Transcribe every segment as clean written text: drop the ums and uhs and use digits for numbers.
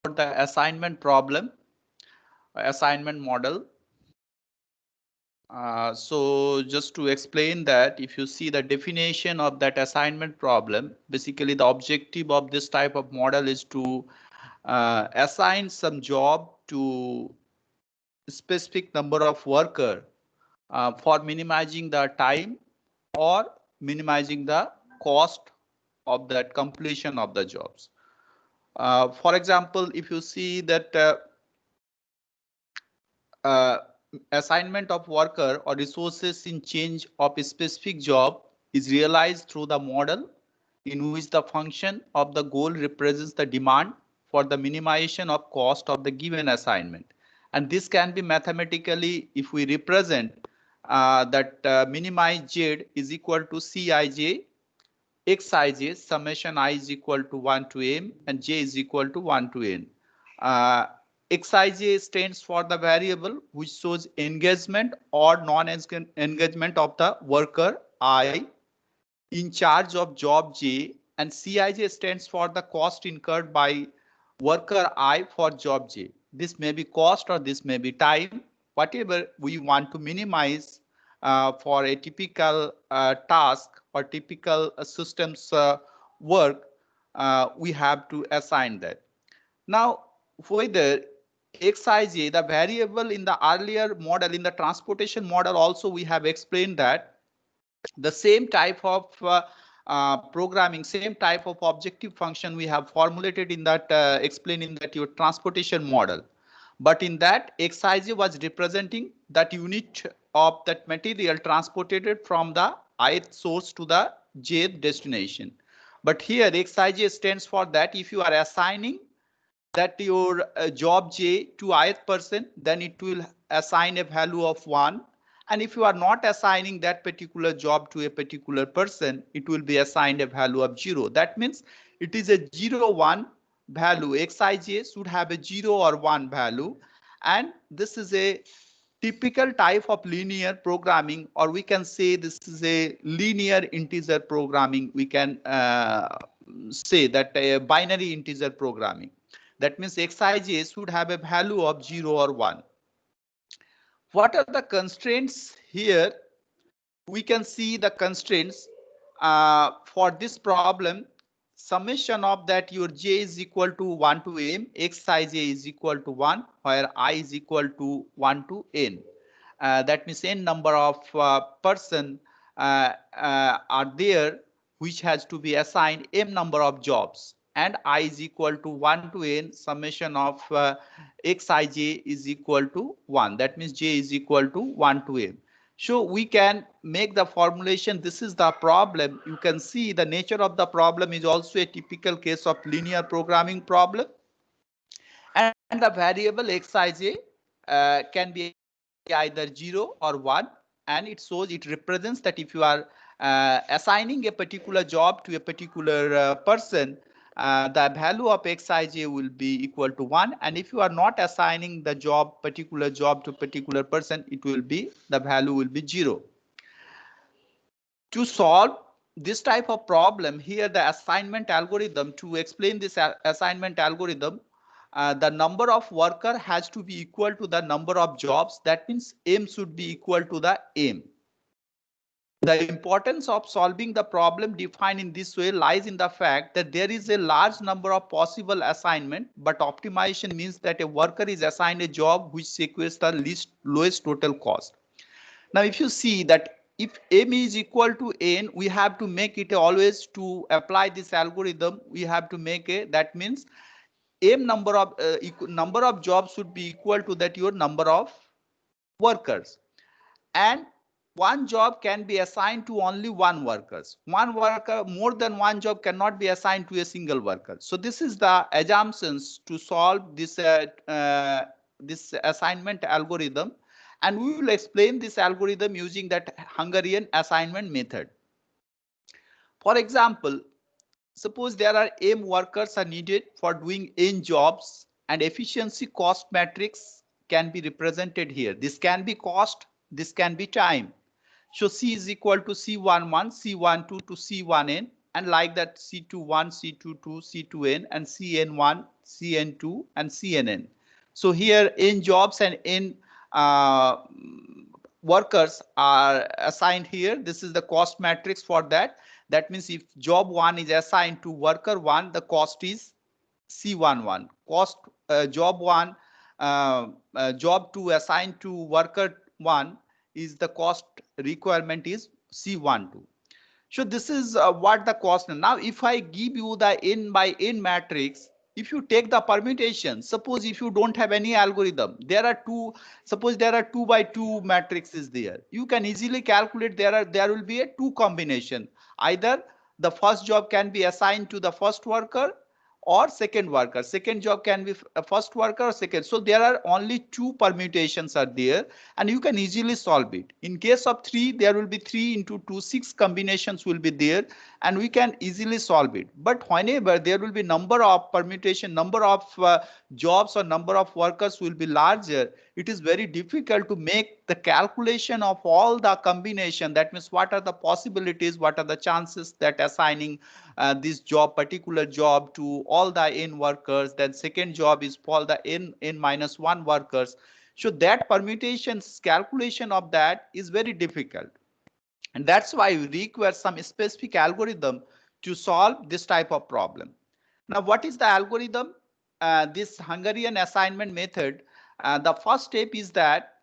the assignment problem, assignment model. So just to explain that, if you see the definition of that assignment problem, basically the objective of this type of model is to assign some job to specific number of worker for minimizing the time or minimizing the cost of that completion of the jobs. For example, if you see that assignment of worker or resources in change of a specific job is realized through the model in which the function of the goal represents the demand for the minimization of cost of the given assignment. And this can be mathematically, if we represent that minimize z is equal to Cij xij summation I is equal to 1 to m and j is equal to 1 to n. Xij stands for the variable which shows engagement or non-engagement of the worker I in charge of job J, and Cij stands for the cost incurred by worker I for job J. This may be cost or this may be time, whatever we want to minimize for a typical task or typical systems work, we have to assign that. Now, whether Xij, the variable in the earlier model, in the transportation model also we have explained that the same type of programming, same type of objective function we have formulated in that, explained in that your transportation model. But in that, Xij was representing that unit of that material transported from the ith source to the jth destination. But here Xij stands for that if you are assigning that your job J to ith person, then it will assign a value of 1. And if you are not assigning that particular job to a particular person, it will be assigned a value of 0. That means it is a 0, 1 value. Xij should have a 0 or 1 value. And this is a typical type of linear programming, or we can say this is a linear integer programming. We can say that a binary integer programming. That means Xij should have a value of 0 or 1. What are the constraints here? We can see the constraints for this problem. Summation of that your j is equal to 1 to m, Xij is equal to 1, where I is equal to 1 to n. That means n number of person are there which has to be assigned m number of jobs, and I is equal to 1 to n, summation of Xij is equal to 1. That means j is equal to 1 to m. So we can make the formulation. This is the problem. You can see the nature of the problem is also a typical case of linear programming problem. And the variable Xij can be either 0 or 1. And it shows, it represents that if you are assigning a particular job to a particular person, the value of Xij will be equal to 1. And if you are not assigning the job, particular job to particular person, it will be, the value will be 0. To solve this type of problem, here the assignment algorithm, to explain this assignment algorithm, the number of worker has to be equal to the number of jobs. That means m should be equal to the m. The importance of solving the problem defined in this way lies in the fact that there is a large number of possible assignment, but optimization means that a worker is assigned a job which sequences the lowest total cost. Now, if you see that if m is equal to n, we have to make it always, to apply this algorithm, we have to make a, that means m number of jobs should be equal to that your number of workers, and one job can be assigned to only one workers. One worker, more than one job cannot be assigned to a single worker. So this is the assumptions to solve this this assignment algorithm, and we will explain this algorithm using that Hungarian assignment method. For example, suppose there are m workers are needed for doing n jobs, and efficiency cost matrix can be represented here. This can be cost, this can be time. So C is equal to C11, C12 to C1n, and like that C21, C22, C2N, and CN1, CN2, and CNN. So here in jobs and in workers are assigned here. This is the cost matrix for that. That means if job 1 is assigned to worker 1, the cost is C11. Cost job 1, job 2 assigned to worker 1 is the cost requirement is C12. So this is what the cost. Now, if I give you the n by n matrix, if you take the permutation, suppose if you don't have any algorithm, there are two, suppose there are 2 by 2 matrices there. You can easily calculate there will be a 2 combination. Either the first job can be assigned to the first worker or second worker. Second job can be a first worker or second. So there are only 2 permutations are there and you can easily solve it. In case of 3, there will be 3 into 2, 6 combinations will be there and we can easily solve it. But whenever there will be number of permutation, number of jobs or number of workers will be larger, it is very difficult to make the calculation of all the combination. That means what are the possibilities, what are the chances that assigning this job, particular job to all the n workers, then second job is for the n minus 1 workers. So that permutations calculation of that is very difficult. And that's why we require some specific algorithm to solve this type of problem. Now, what is the algorithm? This Hungarian assignment method, the first step is that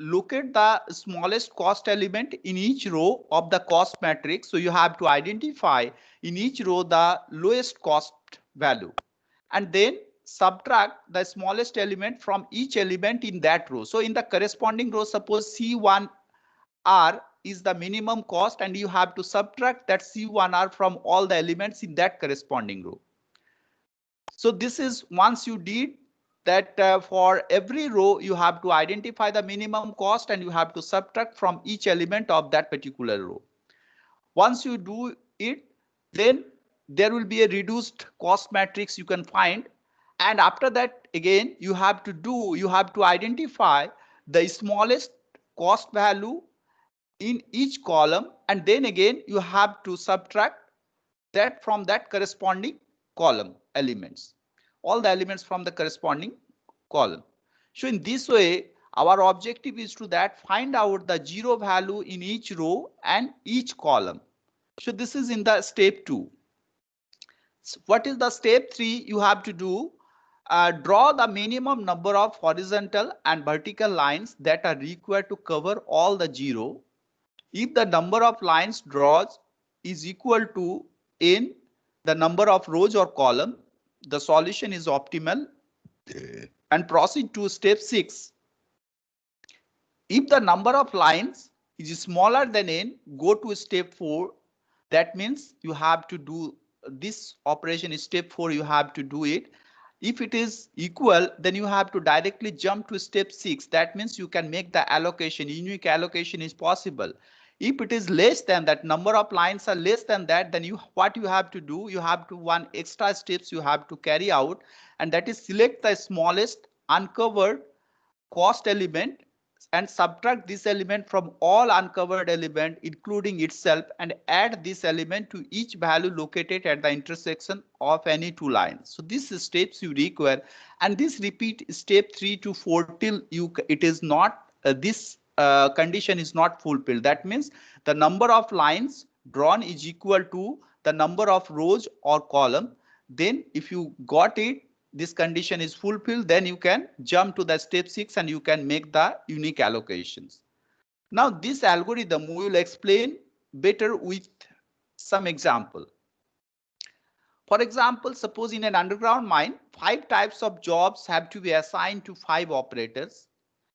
locate the smallest cost element in each row of the cost matrix. So you have to identify in each row the lowest cost value and then subtract the smallest element from each element in that row. So in the corresponding row, suppose C1R is the minimum cost and you have to subtract that C1R from all the elements in that corresponding row. So this is once you did that for every row, you have to identify the minimum cost and you have to subtract from each element of that particular row. Once you do it, then there will be a reduced cost matrix you can find. And after that, again, you have to identify the smallest cost value in each column. And then again, you have to subtract that from that corresponding column elements, all the elements from the corresponding column. So in this way, our objective is to that find out the zero value in each row and each column. So this is in the step 2. So what is the step 3? You have to do draw the minimum number of horizontal and vertical lines that are required to cover all the zero. If the number of lines draws is equal to n the number of rows or column, the solution is optimal. And proceed to step 6. If the number of lines is smaller than n, go to step 4. That means you have to do this operation is step 4, you have to do it. If it is equal, then you have to directly jump to step 6. That means you can make the allocation, unique allocation is possible. If it is less than that, number of lines are less than that, then what you have to do, you have to one extra steps you have to carry out, and that is select the smallest uncovered cost element and subtract this element from all uncovered element including itself and add this element to each value located at the intersection of any 2 lines. So these steps you require, and this repeat step 3 to 4 till it is not this condition is not fulfilled. That means the number of lines drawn is equal to the number of rows or column. Then if you got it, this condition is fulfilled, then you can jump to the step 6 and you can make the unique allocations. Now this algorithm we will explain better with some example. For example, suppose in an underground mine, 5 types of jobs have to be assigned to 5 operators.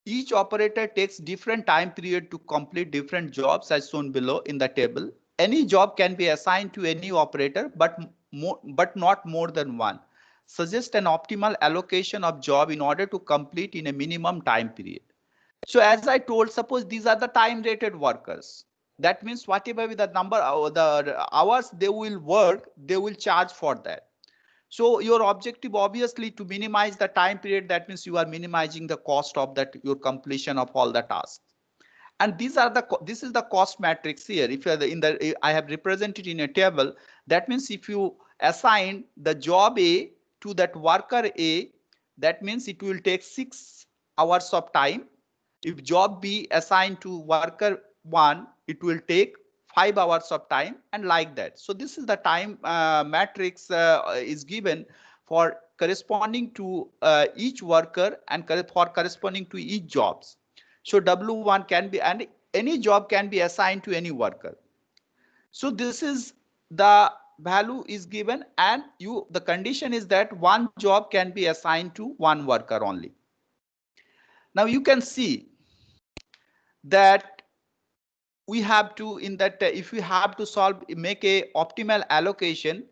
Each operator takes different time period to complete different jobs as shown below in the table. Any job can be assigned to any operator, but not more than one. Suggest an optimal allocation of job in order to complete in a minimum time period. So as I told, suppose these are the time rated workers. That means whatever with the number of the hours they will work, they will charge for that. So your objective obviously to minimize the time period. That means you are minimizing the cost of that your completion of all the tasks. And this is the cost matrix here. If you are I have represented in a table. That means if you assign the job A to that worker A, that means it will take 6 hours of time. If job B assigned to worker 1, it will take 5 hours of time, and like that. So this is the time matrix is given for corresponding to each worker and for corresponding to each jobs. So W1 can be, and any job can be assigned to any worker. So this is the value is given, and the condition is that one job can be assigned to one worker only. Now you can see that we have to, in that if we have to make a optimal allocation,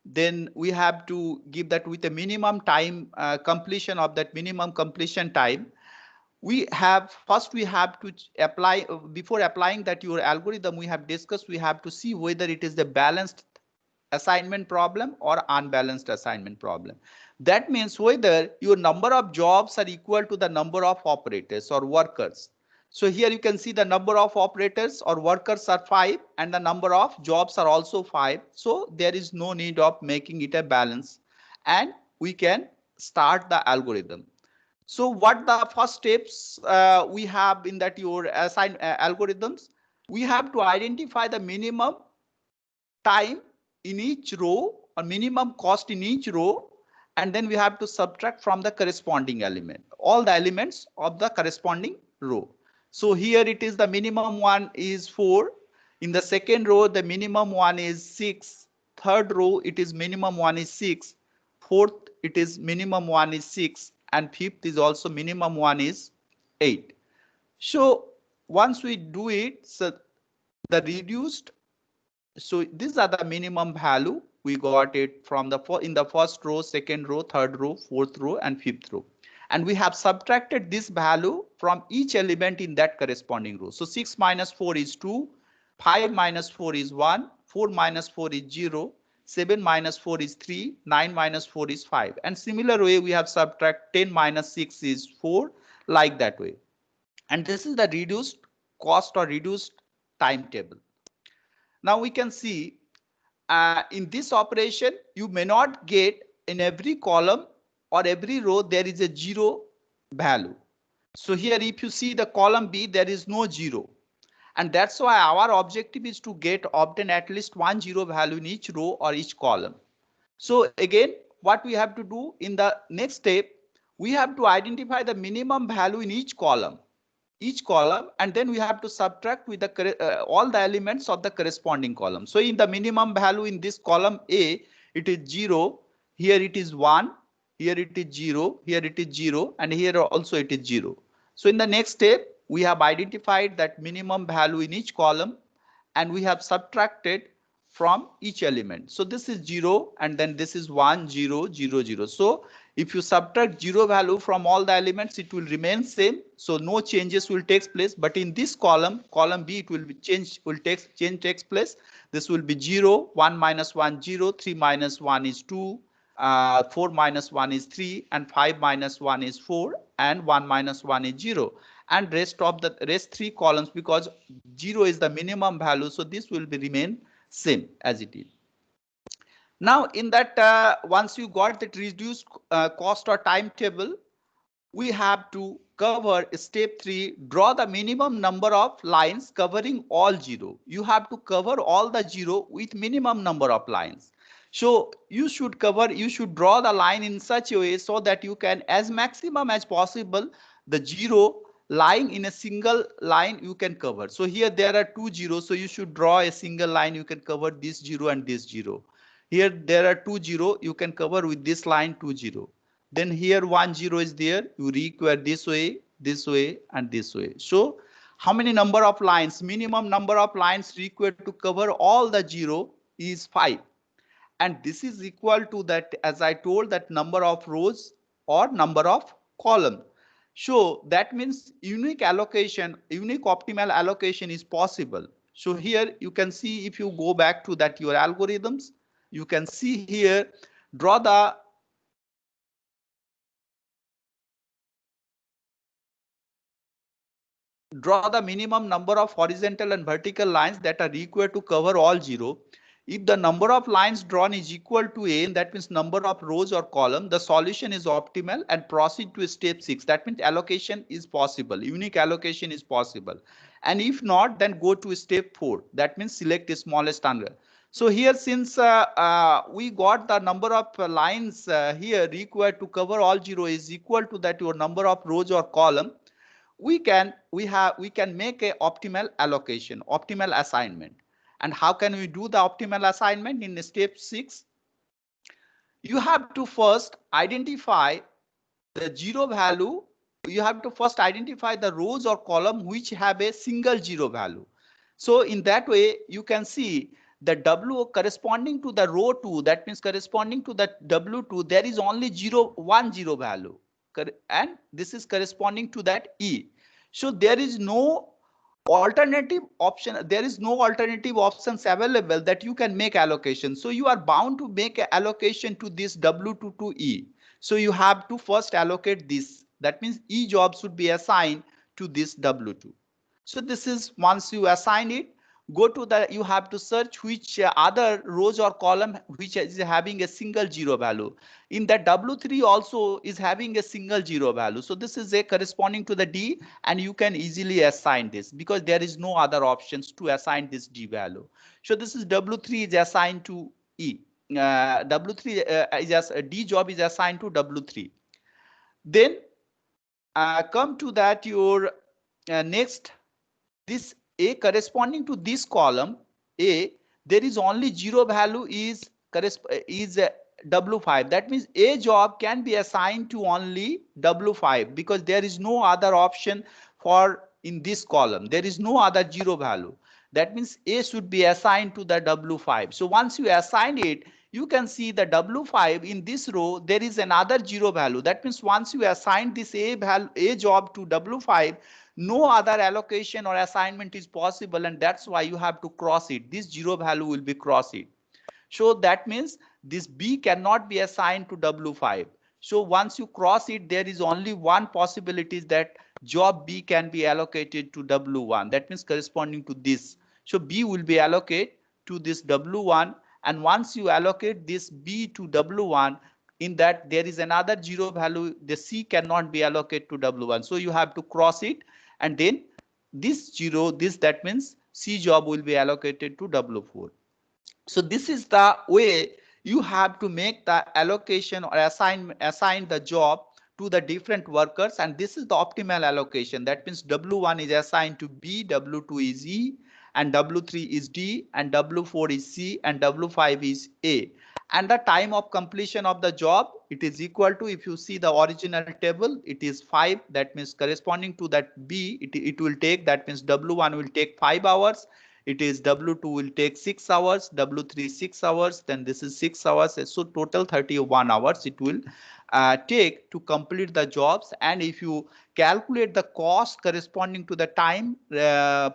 then we have to give that with a minimum time completion of that minimum completion time. We have to apply, before applying that your algorithm, we have discussed, we have to see whether it is the balanced assignment problem or unbalanced assignment problem. That means whether your number of jobs are equal to the number of operators or workers. So here you can see the number of operators or workers are 5 and the number of jobs are also 5. So there is no need of making it a balance, and we can start the algorithm. So what the first steps we have in that your assign algorithms, we have to identify the minimum time in each row or minimum cost in each row, and then we have to subtract from the corresponding element all the elements of the corresponding row. So here it is the minimum one is 4. In the second row the minimum one is 6. Third row it is minimum one is 6. Fourth it is minimum one is 6, and fifth is also minimum one is 8. So once we do it, so the reduced, so these are the minimum value we got it from the in the first row, second row, third row, fourth row, and fifth row. And we have subtracted this value from each element in that corresponding row. So 6 minus 4 is 2, 5 minus 4 is 1, 4 minus 4 is 0, 7 minus 4 is 3, 9 minus 4 is 5. And similar way we have subtract 10 minus 6 is 4, like that way. And this is the reduced cost or reduced timetable. Now we can see in this operation, you may not get in every column or every row, there is a 0 value. So here, if you see the column B, there is no 0. And that's why our objective is to obtain at least 1 0 value in each row or each column. So again, what we have to do in the next step, we have to identify the minimum value in each column, and then we have to subtract with the all the elements of the corresponding column. So in the minimum value in this column A, it is 0, here it is 1, here it is 0, here it is 0, and here also it is 0. So in the next step, we have identified that minimum value in each column, and we have subtracted from each element. So this is 0, and then this is 1, 0, 0, 0. So if you subtract 0 value from all the elements, it will remain same. So no changes will take place. But in this column B, it will be change takes place. This will be 0, 1 minus 1, 0, 3 minus 1 is 2, 4 minus 1 is 3, and 5 minus 1 is 4, and 1 minus 1 is 0. And rest 3 columns, because 0 is the minimum value. So this will be remain same as it is. Now in that once you got that reduced cost or timetable, we have to cover step 3, draw the minimum number of lines covering all 0. You have to cover all the 0 with minimum number of lines. So you should draw the line in such a way so that you can, as maximum as possible, the 0 lying in a single line you can cover. So here there are 2 zeros, so you should draw a single line, you can cover this 0 and this 0. Here there are 2 0, you can cover with this line 2 0. Then here 1 0 is there, you require this way, and this way. So how many number of lines, minimum number of lines required to cover all the 0 is 5. And this is equal to that, as I told, that number of rows or number of columns. So that means unique optimal allocation is possible. So here you can see, if you go back to that your algorithms, you can see here, draw the draw the minimum number of horizontal and vertical lines that are required to cover all zero. If the number of lines drawn is equal to n, that means number of rows or column, the solution is optimal, and proceed to step 6. That means allocation is possible, unique allocation is possible. And if not, then go to step 4. That means select the smallest number. So here, since we got the number of lines here required to cover all zero is equal to that your number of rows or column, we can make a optimal allocation, optimal assignment. And how can we do the optimal assignment? In step 6, you have to first identify the zero value. You have to first identify the rows or column which have a single zero value. So in that way, you can see the W corresponding to the row 2, that means corresponding to the W2, there is only 0, 1 0 value. And this is corresponding to that E. So there is no alternative option, there is no alternative options available that you can make allocation. So you are bound to make an allocation to this W2 to E. So you have to first allocate this. That means E job should be assigned to this W2. So this is, once you assign it, go to the, you have to search which other rows or column which is having a single zero value. In that W3 also is having a single zero value. So this is a corresponding to the D, and you can easily assign this because there is no other options to assign this D value. So this is W3 is assigned to E. W3 is as D job is assigned to W3. Then come to that your next, this A corresponding to this column A, there is only zero value is W5. That means A job can be assigned to only W5 because there is no other option for in this column. There is no other zero value. That means A should be assigned to the W5. So once you assign it, you can see the W5 in this row, there is another zero value. That means once you assign this A job to W5, no other allocation or assignment is possible, and that's why you have to cross it. This zero value will be cross it. So that means this B cannot be assigned to W5. So once you cross it, there is only one possibility that job B can be allocated to W1. That means corresponding to this. So B will be allocated to this W1. And once you allocate this B to W1, in that there is another zero value, the C cannot be allocated to W1. So you have to cross it. And then this zero, that means C job will be allocated to W4. So this is the way you have to make the allocation or assign the job to the different workers, and this is the optimal allocation. That means W1 is assigned to B, W2 is E, and W3 is D, and W4 is C, and W5 is A. And the time of completion of the job, it is equal to, if you see the original table, it is 5. That means corresponding to that B, it will take, that means W1 will take 5 hours. It is W2 will take 6 hours, W3 6 hours, then this is 6 hours. So total 31 hours it will take to complete the jobs. And if you calculate the cost corresponding to the time,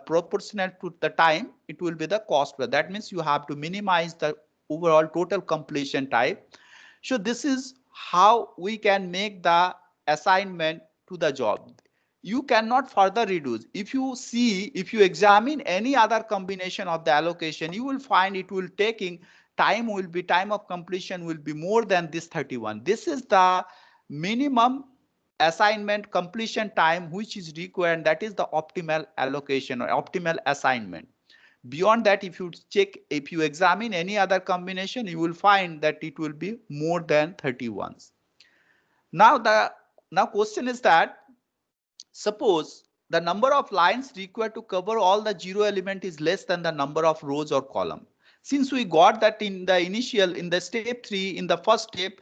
proportional to the time, it will be the cost. That means you have to minimize the overall total completion time. So this is how we can make the assignment to the job. You cannot further reduce. If you see, if you examine any other combination of the allocation, you will find it will taking time of completion will be more than this 31. This is the minimum assignment completion time which is required, and that is the optimal allocation or optimal assignment. Beyond that, if you check, if you examine any other combination, you will find that it will be more than 31. Now question is that, suppose the number of lines required to cover all the zero element is less than the number of rows or column. Since we got that in the initial, in the step 3, in the first step,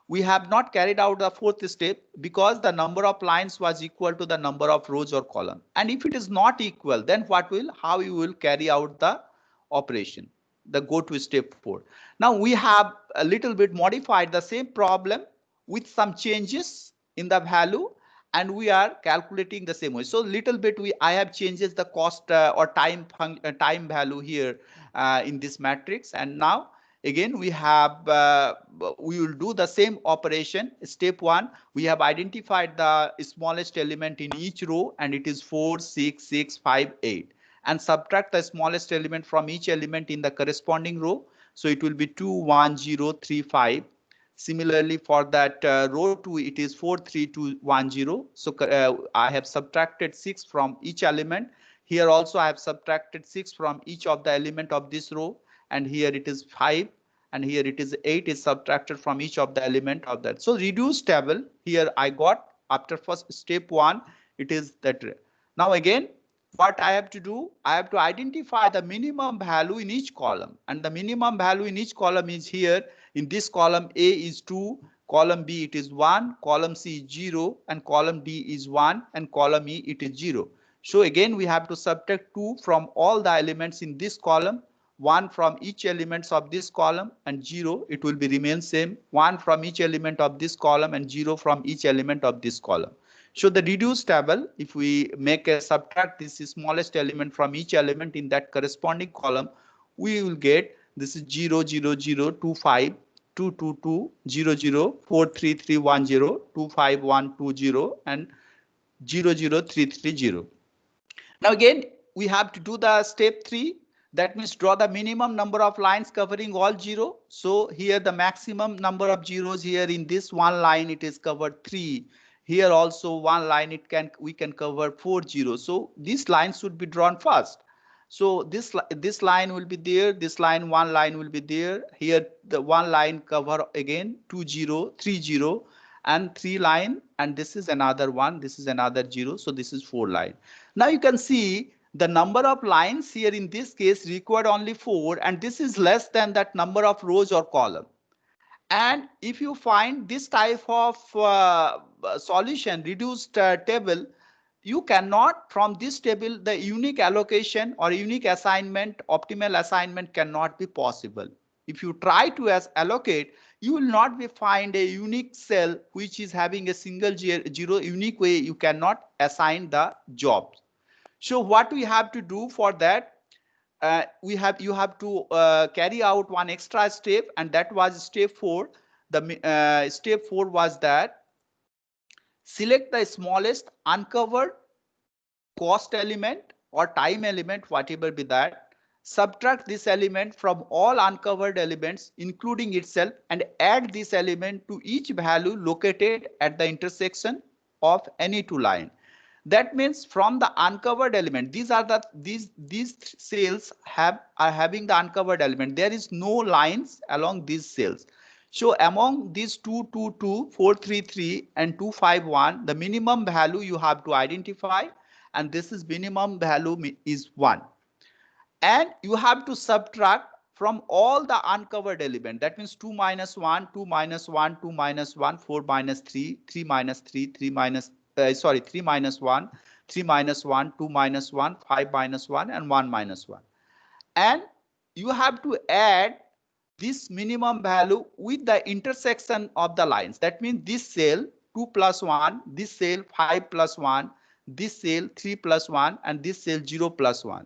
we have not carried out the fourth step because the number of lines was equal to the number of rows or column. And if it is not equal, then how you will carry out the operation, the go to step 4. Now we have a little bit modified the same problem with some changes in the value, and we are calculating the same way. So little bit I have changes the cost or time value here in this matrix. And now Again, we will do the same operation. Step 1, we have identified the smallest element in each row, and it is 4, 6, 6, 5, 8, and subtract the smallest element from each element in the corresponding row. So it will be 2, 1, 0, 3, 5. Similarly, for that row 2, it is 4, 3, 2, 1, 0. So I have subtracted 6 from each element. Here also I have subtracted 6 from each of the element of this row, and here it is 5, and here it is 8 is subtracted from each of the element of that. So reduced table here I got after first step 1, it is that. Now again, what I have to do, I have to identify the minimum value in each column, and the minimum value in each column is here. In this column A is 2, column B it is 1, column C is 0, and column D is 1, and column E it is 0. So again we have to subtract 2 from all the elements in this column, 1 from each elements of this column, and 0 it will be remain same, 1 from each element of this column and 0 from each element of this column. So the reduced table, if we make a subtract this smallest element from each element in that corresponding column, we will get this is 0, 0, 0, 2, 5, 2, 2, 2, 0, 0, 4, 3, 3, 1, 0, 2, 5, 1, 2, 0, and 0, 0, 3, 3, 0. Now again, we have to do the step 3. That means draw the minimum number of lines covering all 0. So here the maximum number of zeros here in this one line it is covered 3. Here also one line we can cover 4 zeros. So this line should be drawn first. So this line will be there. This line, one line will be there. Here the one line cover again 2 0, 3 0, and 3 line, and this is another one. This is another 0. So this is 4 line. Now you can see the number of lines here in this case required only 4, and this is less than that number of rows or column. And if you find this type of solution, reduced table, you cannot, from this table, the unique allocation or unique assignment, optimal assignment cannot be possible. If you try to allocate, you will not be find a unique cell which is having a single zero unique way. You cannot assign the jobs. So what we have to do for that, you have to carry out one extra step, and that was step 4. The step 4 was that select the smallest uncovered cost element or time element, whatever be that. Subtract this element from all uncovered elements, including itself, and add this element to each value located at the intersection of any two lines. That means from the uncovered element, these cells are having the uncovered element. There is no lines along these cells. So among these 2, 2, 2, 4, 3, 3, and 2, 5, 1, the minimum value you have to identify, and this is minimum value is 1. And you have to subtract from all the uncovered element. That means 2 minus 1, 2 minus 1, 2 minus 1, 4 minus 3, 3 minus 3, 3 minus 3 minus 1, 3 minus 1, 2 minus 1, 5 minus 1, and 1 minus 1. And you have to add this minimum value with the intersection of the lines. That means this cell 2 plus 1, this cell 5 plus 1, this cell 3 plus 1, and this cell 0 plus 1.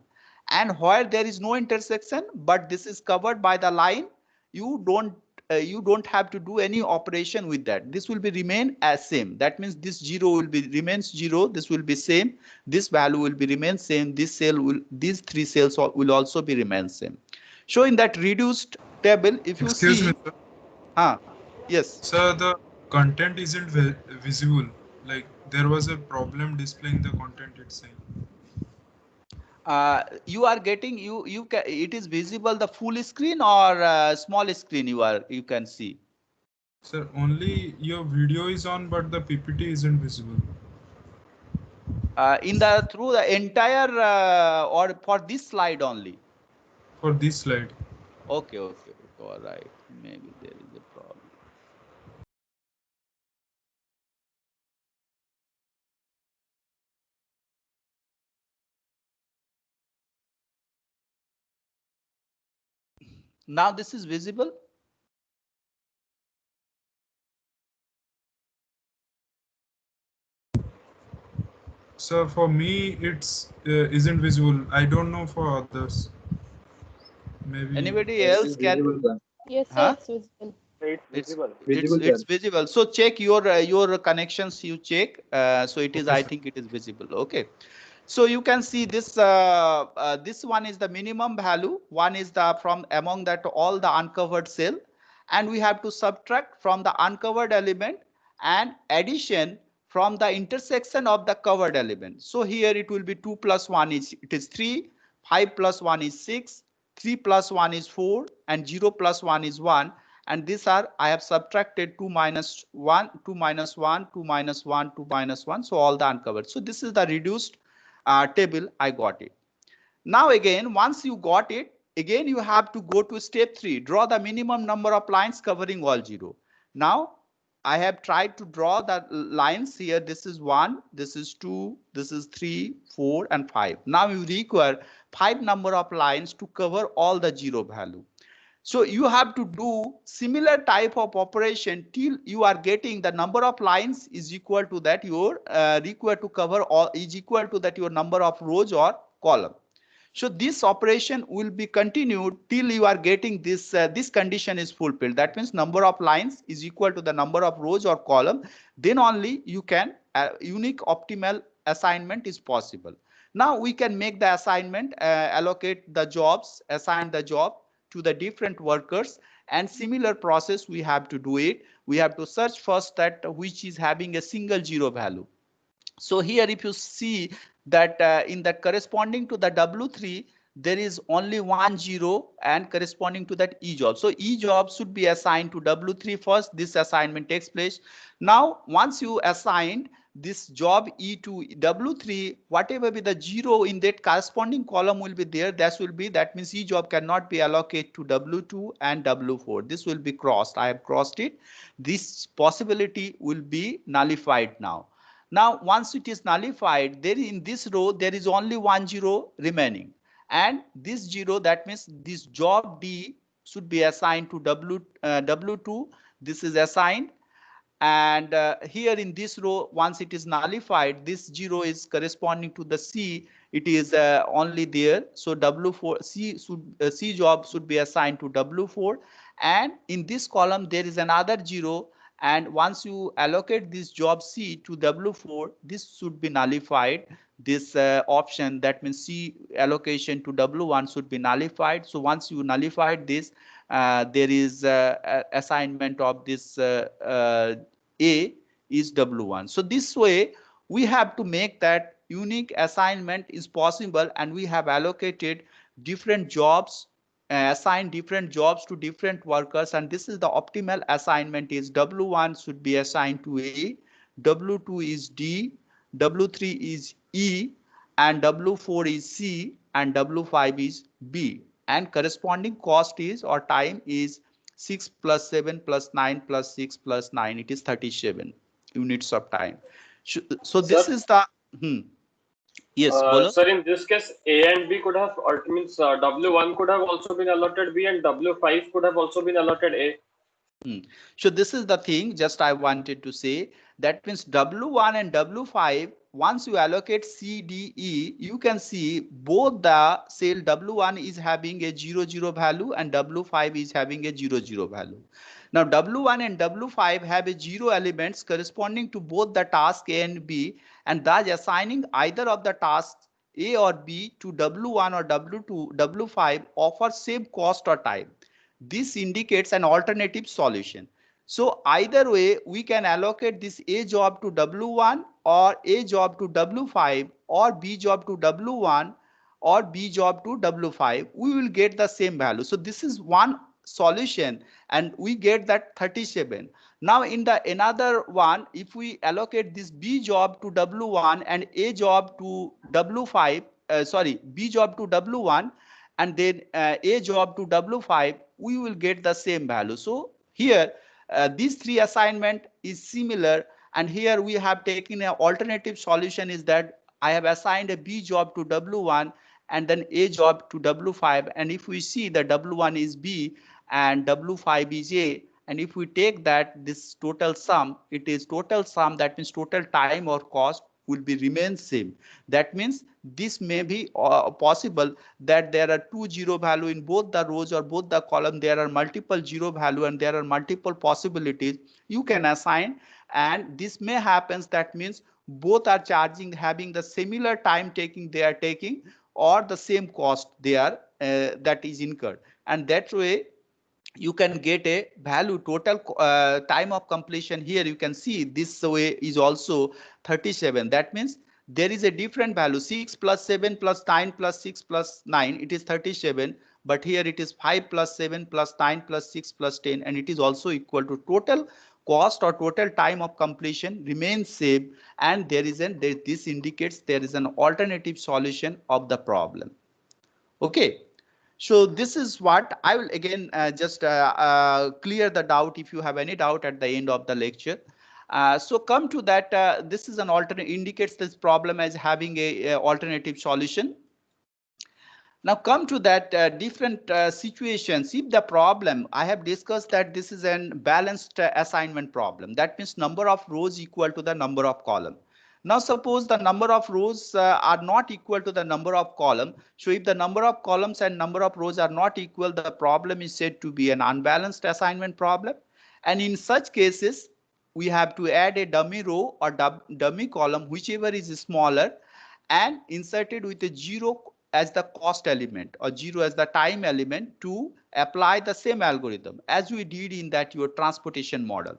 And where there is no intersection, but this is covered by the line, you don't have to do any operation with that. This will be remain as same. That means this 0 will be remains 0. This will be same. This value will be remain same. These 3 cells will also be remain same. So in that reduced table, if you Excuse see, me, sir. Yes. Sir, the content isn't visible. Like there was a problem displaying the content it's saying. You are getting it is visible the full screen or small screen you can see. Sir, only your video is on, but the PPT isn't visible. Through the entire or for this slide only. For this slide. Okay, all right. Maybe there is a problem. Now this is visible. Sir, for me it's isn't visible. I don't know for others. Maybe Anybody else can? Yes, sir, Huh? it's visible. It's It's visible. Visible, it's sir. visible. So check your connections. You check. So it is. Okay, I sir. think it is visible. Okay. So you can see this. This one is the minimum value. One is the from among that all the uncovered cell, and we have to subtract from the uncovered element and addition from the intersection of the covered element. So here it will be 2 plus 1 is it is 3, 5 plus 1 is 6, 3 plus 1 is 4, and 0 plus 1 is 1. And these are I have subtracted 2 minus 1, 2 minus 1, 2 minus 1, 2 minus 1. So all the uncovered. So this is the reduced table. I got it. Now again, once you got it, again you have to go to step 3. Draw the minimum number of lines covering all 0. Now I have tried to draw the lines here. This is 1, this is 2, this is 3, 4, and 5. Now you require 5 number of lines to cover all the 0 value. So you have to do similar type of operation till you are getting the number of lines is equal to that your required to cover all is equal to that your number of rows or column. So this operation will be continued till you are getting this this condition is fulfilled. That means number of lines is equal to the number of rows or column. Then only you can unique optimal assignment is possible. Now we can make the assignment, allocate the jobs, assign the job to the different workers, and similar process we have to do it. We have to search first that which is having a single 0 value. So here if you see that in that corresponding to the W3 there is only 1 0 and corresponding to that E job. So E job should be assigned to W3 first. This assignment takes place. Now once you assigned this job E to W3, whatever be the 0 in that corresponding column will be there. That will be, that means E job cannot be allocated to W2 and W4. This will be crossed. I have crossed it. This possibility will be nullified now. Now, once it is nullified, there in this row, there is only 1 0 remaining. And this 0, that means this job D should be assigned to W2. This is assigned. And here in this row, once it is nullified, this 0 is corresponding to the C. It is only there. So W4 C job should be assigned to W4. And in this column, there is another 0. And once you allocate this job C to W4, this should be nullified. This option, that means C allocation to W1 should be nullified. So once you nullified this, there is assignment of this A is W1. So this way we have to make that unique assignment is possible, and we have allocated different jobs, assigned different jobs to different workers, and this is the optimal assignment is W1 should be assigned to A, W2 is D, W3 is E, and W4 is C, and W5 is B. And corresponding cost is or time is 6 plus 7 plus 9 plus 6 plus 9. It is 37 units of time. So this Sir, is the yes, Bolo. sir, in this case, A and B could have, or it means W1 could have also been allotted B and W5 could have also been allotted A. So this is the thing just I wanted to say. That means W1 and W5, once you allocate C, D, E, you can see both the cell W1 is having a 0, 0 value and W5 is having a 0, 0 value. Now W1 and W5 have a 0 elements corresponding to both the task A and B, and thus assigning either of the tasks A or B to W1 or W2, W5 offers same cost or time. This indicates an alternative solution. So either way, we can allocate this A job to W1 or A job to W5 or B job to W1 or B job to W5. We will get the same value. So this is one solution and we get that 37. Now in the another one, if we allocate this B job to W1 and A job to W5, B job to W1 and then A job to W5, we will get the same value. So here these three assignment is similar, and here we have taken an alternative solution is that I have assigned a B job to W1 and then A job to W5, and if we see the W1 is B and W5 is A, and if we take that this total sum, it is total sum, that means total time or cost will be remain same. That means this may be possible that there are two zero value in both the rows or both the column. There are multiple zero value and there are multiple possibilities you can assign, and this may happens. That means both are charging, having the similar time taking they are taking, or the same cost they are that is incurred, and that way you can get a value total time of completion. Here you can see this way is also 37. That means there is a different value, 6 plus 7 plus 9 plus 6 plus 9, it is 37, but here it is 5 plus 7 plus 9 plus 6 plus 10, and it is also equal to total cost or total time of completion remains same, and this indicates there is an alternative solution of the problem. Okay. So this is what I will again just clear the doubt if you have any doubt at the end of the lecture. So come to that, this is an alternate, indicates this problem as having a alternative solution. Now come to that different situations. If the problem, I have discussed that this is an balanced assignment problem. That means number of rows equal to the number of column. Now suppose the number of rows are not equal to the number of column. So if the number of columns and number of rows are not equal, the problem is said to be an unbalanced assignment problem. And in such cases, we have to add a dummy row or dummy column, whichever is smaller, and inserted with a 0 as the cost element or 0 as the time element to apply the same algorithm as we did in that your transportation model.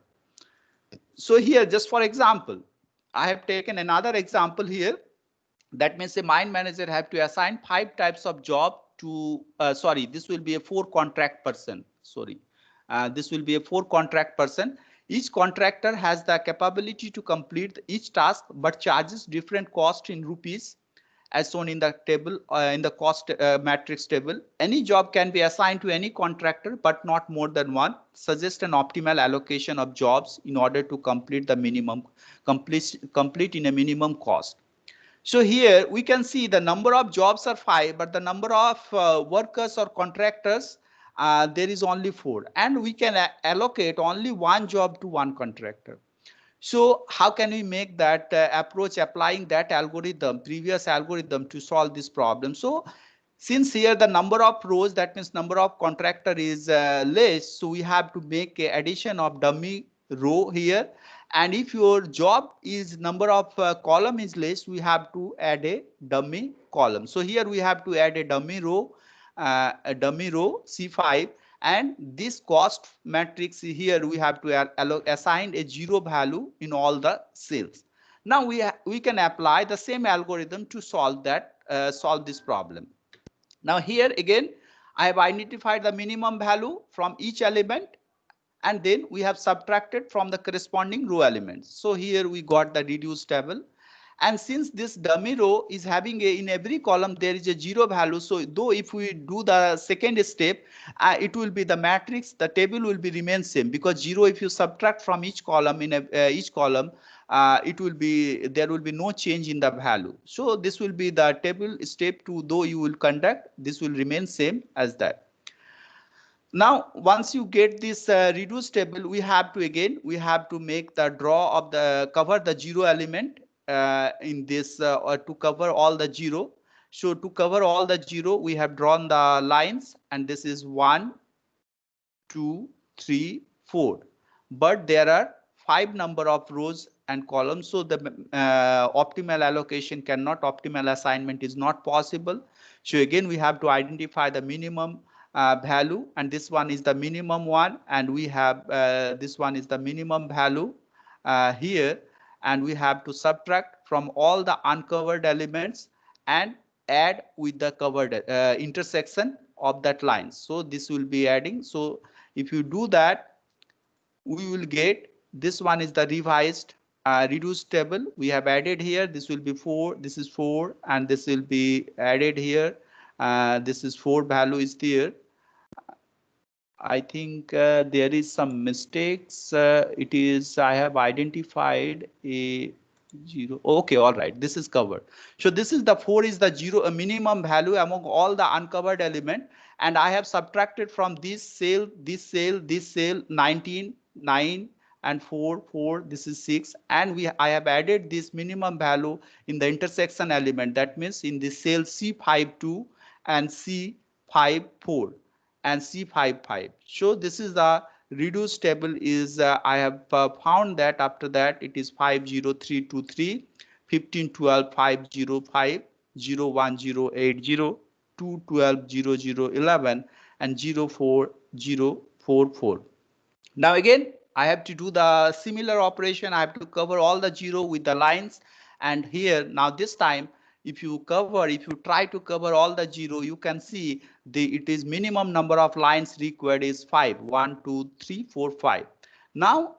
So here, just for example, I have taken another example here. That means a mine manager have to assign 5 types of job to, sorry, this will be a 4 contract person. Sorry, this will be a 4 contract person. Each contractor has the capability to complete each task, but charges different cost in rupees as shown in the table, in the cost matrix table. Any job can be assigned to any contractor, but not more than one. Suggest an optimal allocation of jobs in order to complete the minimum, complete in a minimum cost. So here we can see the number of jobs are 5, but the number of workers or contractors, there is only 4, and we can allocate only one job to one contractor. So how can we make that approach, applying that algorithm, previous algorithm, to solve this problem? So since here the number of rows, that means number of contractor is less, so we have to make a addition of dummy row here. And if your job is number of column is less, we have to add a dummy column. So here we have to add a dummy row C5, and this cost matrix here we have to assign a 0 value in all the cells. Now we can apply the same algorithm to solve that solve this problem. Now here again I have identified the minimum value from each element, and then we have subtracted from the corresponding row elements. So here we got the reduced table. And since this dummy row is having in every column there is a 0 value, so though if we do the second step, it will be the matrix, the table will be remain same, because 0 if you subtract from each column in each column, it will be, there will be no change in the value. So this will be the table step 2, though you will conduct, this will remain same as that. Now once you get this reduced table, we have to make the draw of the cover the 0 element in this or to cover all the 0. So to cover all the 0, we have drawn the lines, and this is 1, 2, 3, 4. But there are 5 number of rows and columns, so the optimal allocation cannot, optimal assignment is not possible. So again we have to identify the minimum value, and this one is the minimum one, and we have this one is the minimum value here, and we have to subtract from all the uncovered elements and add with the covered intersection of that line. So this will be adding. So if you do that, we will get this one is the revised reduced table. We have added here, this will be 4, this is 4, and this will be added here. This is 4 value is there. I think there is some mistakes. It is, I have identified a 0. Okay, all right, this is covered. So this is the 4 is the 0, a minimum value among all the uncovered element, and I have subtracted from this cell, 19, 9, and 4, 4, this is 6, and I have added this minimum value in the intersection element. That means in the cell C52 and C54 and C55. So this is the reduced table is I have found that after that it is 50323, 1512 505, 01080, 212 0011, and 04044. Now again, I have to do the similar operation. I have to cover all the 0 with the lines. And here, now this time, if you try to cover all the 0, you can see it is minimum number of lines required is 5. 1, 2, 3, 4, 5. Now,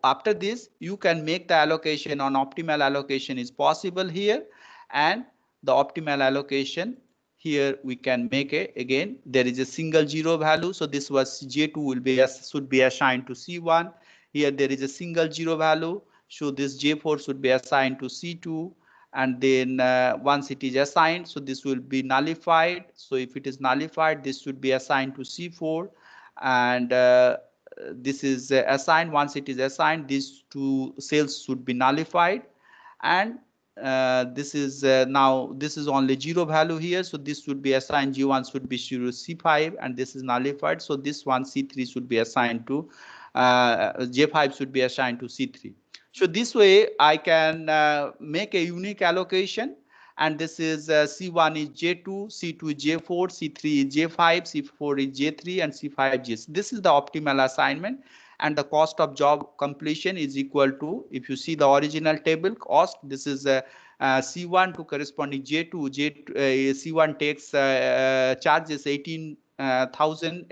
after this, you can make the allocation on optimal allocation is possible here. And the optimal allocation here we can make it again. There is a single 0 value, so this was J2 will be should be assigned to C1. Here there is a single 0 value, so this J4 should be assigned to C2. And then once it is assigned, so this will be nullified. So if it is nullified, this should be assigned to C4. And this is assigned. Once it is assigned, these two cells should be nullified. And this is now this is only 0 value here, so this should be assigned. G1 should be 0 C5, and this is nullified, so this one C3 should be assigned to J5 should be assigned to C3. So this way I can make a unique allocation, and this is C1 is J2, C2 is J4, C3 is J5, C4 is J3, and C5 J6. This is the optimal assignment. And the cost of job completion is equal to, if you see the original table cost, this is C1 to corresponding J2. C1 takes charges 18,000.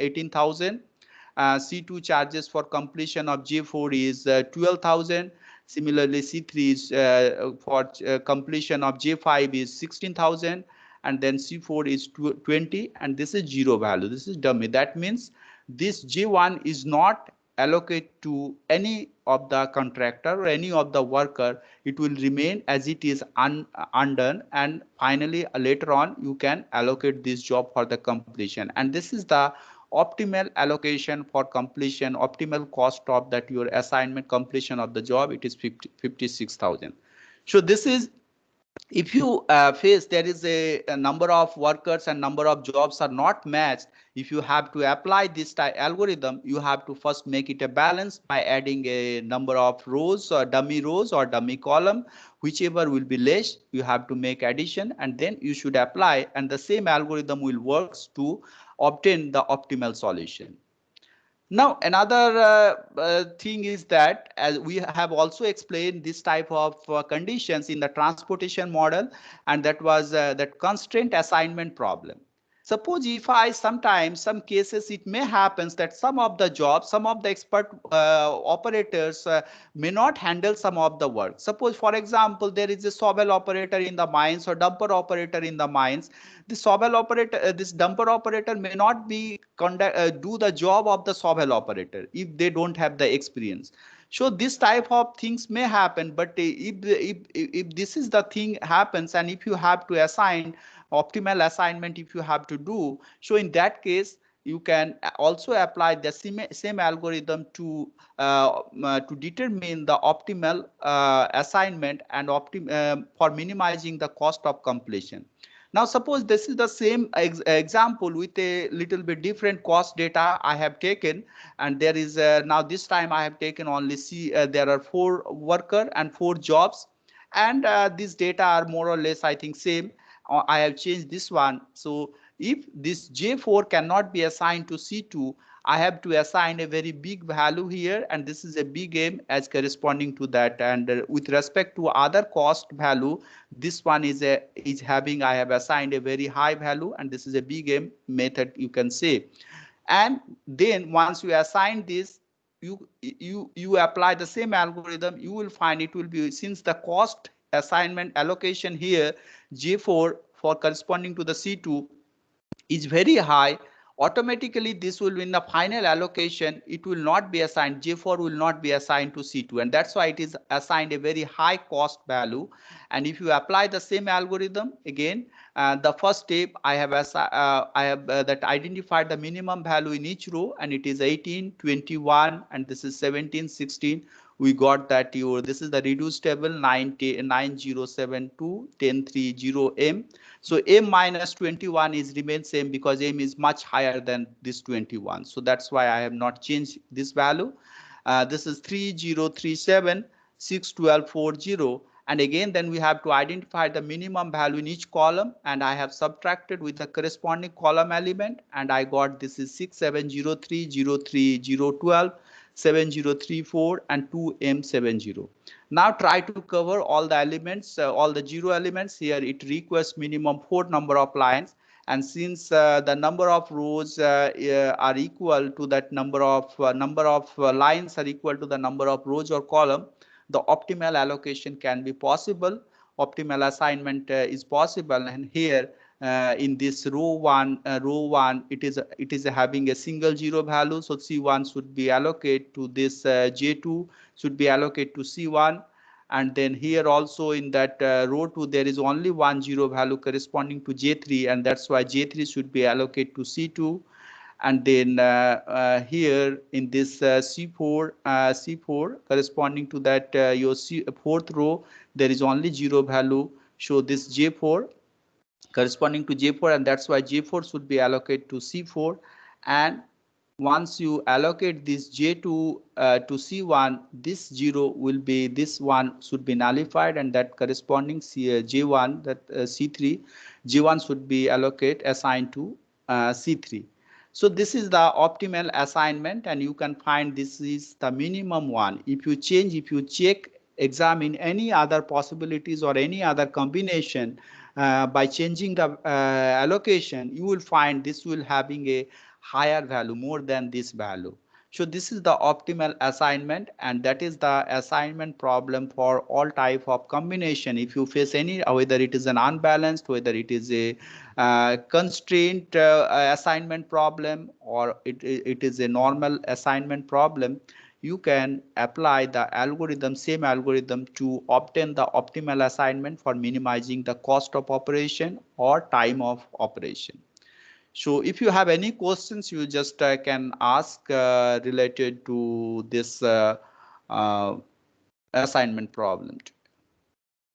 C2 charges for completion of J4 is 12,000. Similarly, C3 is for completion of J5 is 16,000, and then C4 is 20, and this is 0 value. This is dummy. That means this J1 is not allocate to any of the contractor or any of the worker. It will remain as it is undone, and finally later on you can allocate this job for the completion. And this is the optimal allocation for completion, optimal cost of that your assignment completion of the job. It is 56,000. So this is, if you face there is a number of workers and number of jobs are not matched, if you have to apply this type algorithm, you have to first make it a balance by adding a number of rows or dummy column, whichever will be less, you have to make addition, and then you should apply, and the same algorithm will work to obtain the optimal solution. Now, another thing is that, as we have also explained this type of conditions in the transportation model, and that was that constraint assignment problem. Suppose if sometimes some cases it may happen that some of the jobs, some of the expert operators may not handle some of the work. Suppose, for example, there is a shovel operator in the mines or dumper operator in the mines. The shovel operator, this dumper operator may not be do the job of the shovel operator if they don't have the experience. So this type of things may happen, but if this is the thing happens, and if you have to assign optimal assignment, if you have to do, so in that case you can also apply the same algorithm to determine the optimal assignment and for minimizing the cost of completion. Now, suppose this is the same example with a little bit different cost data I have taken, and there is now this time I have taken only there are 4 worker and 4 jobs, and these data are more or less I think same. I have changed this one. So if this J4 cannot be assigned to C2, I have to assign a very big value here, and this is a big M as corresponding to that. And with respect to other cost value, this one is having, I have assigned a very high value, and this is a big M method, you can say. And then once you assign this, you apply the same algorithm, you will find it will be, since the cost assignment allocation here J4 for corresponding to the C2 is very high, automatically this will in the final allocation, it will not be assigned, J4 will not be assigned to C2, and that's why it is assigned a very high cost value. And if you apply the same algorithm again, the first step I have that identified the minimum value in each row, and it is 18, 21, and this is 17, 16. We got that this is the reduced table 9072 1030 M. So M minus 21 is remain same because M is much higher than this 21. So that's why I have not changed this value. This is 3037 61240. And again, then we have to identify the minimum value in each column, and I have subtracted with the corresponding column element, and I got this is 6703 03012 7034 and 2M70. Now try to cover all the elements, all the 0 elements. Here it requires minimum 4 number of lines, and since the number of rows are equal to that number of lines are equal to the number of rows or column, the optimal allocation can be possible. Optimal assignment is possible, and here in this row 1, it is having a single 0 value, so C1 should be allocated to this J2 should be allocated to C1. And then here also in that row 2 there is only 1 0 value corresponding to J3, and that's why J3 should be allocated to C2. And then here in this C4 corresponding to that your fourth row, there is only 0 value, so this J4 corresponding to J4, and that's why J4 should be allocated to C4. And once you allocate this J2 to C1, this 0 will be, this one should be nullified, and that corresponding J1, that C3, J1 should be assigned to C3. So this is the optimal assignment, and you can find this is the minimum one. If you check, examine any other possibilities or any other combination by changing the allocation, you will find this will having a higher value, more than this value. So this is the optimal assignment, and that is the assignment problem for all type of combination. If you face any, whether it is an unbalanced, whether it is a constraint assignment problem, or it is a normal assignment problem, you can apply the algorithm, same algorithm, to obtain the optimal assignment for minimizing the cost of operation or time of operation. So if you have any questions, you just can ask related to this assignment problem.